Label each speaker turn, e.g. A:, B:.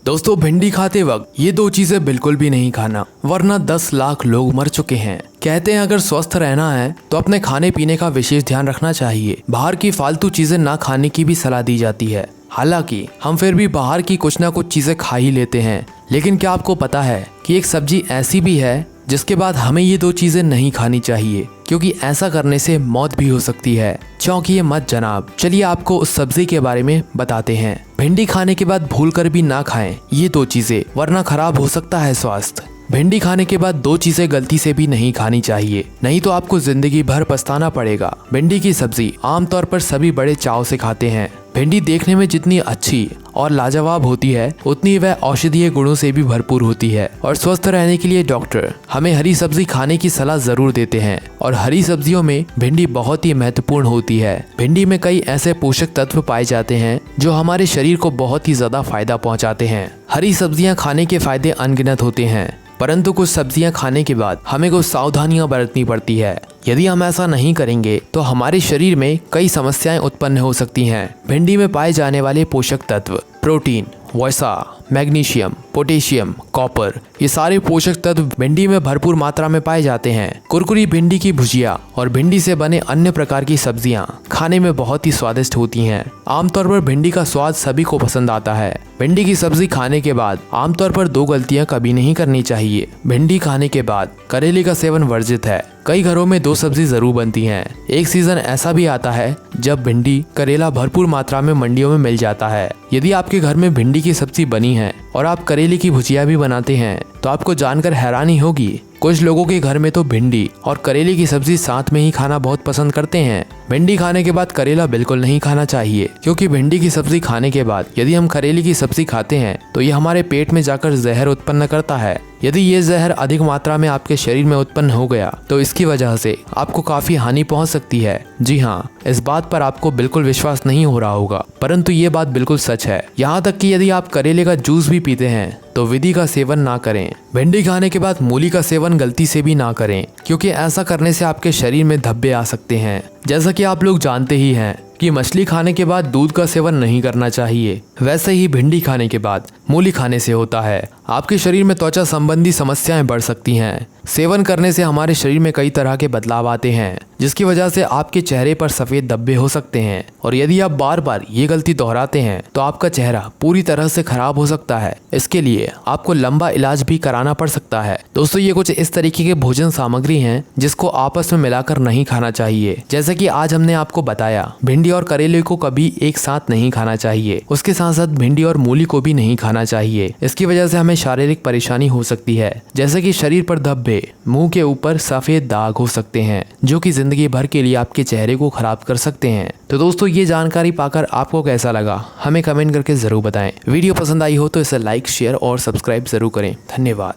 A: दोस्तों भिंडी खाते वक्त ये दो चीजें बिल्कुल भी नहीं खाना, वरना 10 लाख लोग मर चुके हैं। कहते हैं अगर स्वस्थ रहना है तो अपने खाने पीने का विशेष ध्यान रखना चाहिए। बाहर की फालतू चीजें ना खाने की भी सलाह दी जाती है। हालांकि हम फिर भी बाहर की कुछ ना कुछ चीजें खा ही लेते हैं। लेकिन क्या आपको पता है कि एक सब्जी ऐसी भी है जिसके बाद हमें ये दो चीजें नहीं खानी चाहिए, क्योंकि ऐसा करने से मौत भी हो सकती है। चौंकिए मत जनाब, चलिए आपको उस सब्जी के बारे में बताते हैं। भिंडी खाने के बाद भूलकर भी ना खाएं ये दो चीजें, वरना खराब हो सकता है स्वास्थ्य। भिंडी खाने के बाद दो चीजें गलती से भी नहीं खानी चाहिए, नहीं तो आपको जिंदगी भर पछताना पड़ेगा। भिंडी की सब्जी आमतौर पर सभी बड़े चाव से खाते हैं। भिंडी देखने में जितनी अच्छी और लाजवाब होती है, उतनी वह औषधीय गुणों से भी भरपूर होती है। और स्वस्थ रहने के लिए डॉक्टर हमें हरी सब्जी खाने की सलाह जरूर देते हैं। और हरी सब्जियों में भिंडी बहुत ही महत्वपूर्ण होती है। भिंडी में कई ऐसे पोषक तत्व पाए जाते हैं जो हमारे शरीर को बहुत ही ज्यादा फायदा पहुंचाते हैं। हरी सब्जियां खाने के फायदे अनगिनत होते हैं, परंतु कुछ सब्जियां खाने के बाद हमें कुछ सावधानियां बरतनी पड़ती है। यदि हम ऐसा नहीं करेंगे तो हमारे शरीर में कई समस्याएं उत्पन्न हो सकती हैं। भिंडी में पाए जाने वाले पोषक तत्व प्रोटीन, वसा, मैग्नीशियम, पोटेशियम, कॉपर, ये सारे पोषक तत्व भिंडी में भरपूर मात्रा में पाए जाते हैं। कुरकुरी भिंडी की भुजिया और भिंडी से बने अन्य प्रकार की सब्जियां खाने में बहुत ही स्वादिष्ट होती हैं। आमतौर पर भिंडी का स्वाद सभी को पसंद आता है। भिंडी की सब्जी खाने के बाद आमतौर पर दो गलतियां कभी नहीं करनी चाहिए। भिंडी खाने के बाद करेले का सेवन वर्जित है। कई घरों में दो सब्जी जरूर बनती हैं। एक सीजन ऐसा भी आता है जब भिंडी करेला भरपूर मात्रा में मंडियों में मिल जाता है। यदि आपके घर में भिंडी की सब्जी बनी है और आप करेले की भुजिया भी बनाते हैं तो आपको जानकर हैरानी होगी, कुछ लोगों के घर में तो भिंडी और करेले की सब्जी साथ में ही खाना बहुत पसंद करते हैं। भिंडी खाने के बाद करेला बिल्कुल नहीं खाना चाहिए, क्योंकि भिंडी की सब्जी खाने के बाद यदि हम करेले की सब्जी खाते हैं तो ये हमारे पेट में जाकर जहर उत्पन्न करता है। यदि ये जहर अधिक मात्रा में आपके शरीर में उत्पन्न हो गया तो इसकी वजह से आपको काफी हानि पहुंच सकती है। जी हाँ, इस बात पर आपको बिल्कुल विश्वास नहीं हो रहा होगा, परंतु ये बात बिल्कुल सच है। यहाँ तक कि यदि आप करेले का जूस भी पीते हैं तो विधि का सेवन ना करें। भिंडी खाने के बाद मूली का सेवन गलती से भी ना करें, क्योंकि ऐसा करने से आपके शरीर में धब्बे आ सकते हैं। जैसा कि आप लोग जानते ही हैं कि मछली खाने के बाद दूध का सेवन नहीं करना चाहिए, वैसे ही भिंडी खाने के बाद मूली खाने से होता है। आपके शरीर में त्वचा संबंधी समस्याएं बढ़ सकती हैं। सेवन करने से हमारे शरीर में कई तरह के बदलाव आते हैं, जिसकी वजह से आपके चेहरे पर सफेद धब्बे हो सकते हैं। और यदि आप बार बार ये गलती दोहराते हैं तो आपका चेहरा पूरी तरह से खराब हो सकता है। इसके लिए आपको लंबा इलाज भी कराना पड़ सकता है। दोस्तों, ये कुछ इस तरीके के भोजन सामग्री हैं जिसको आपस में मिलाकर नहीं खाना चाहिए। जैसे कि आज हमने आपको बताया, भिंडी और करेले को कभी एक साथ नहीं खाना चाहिए। उसके साथ साथ भिंडी और मूली को भी नहीं खाना चाहिए। इसकी वजह से हमें शारीरिक परेशानी हो सकती है, जैसे कि शरीर पर धब्बे, मुंह के ऊपर सफेद दाग हो सकते हैं, जो कि जिंदगी भर के लिए आपके चेहरे को खराब कर सकते हैं। तो दोस्तों, ये जानकारी पाकर आपको कैसा लगा हमें कमेंट करके जरूर बताएं। वीडियो पसंद आई हो तो इसे लाइक, शेयर और सब्सक्राइब जरूर करें। धन्यवाद।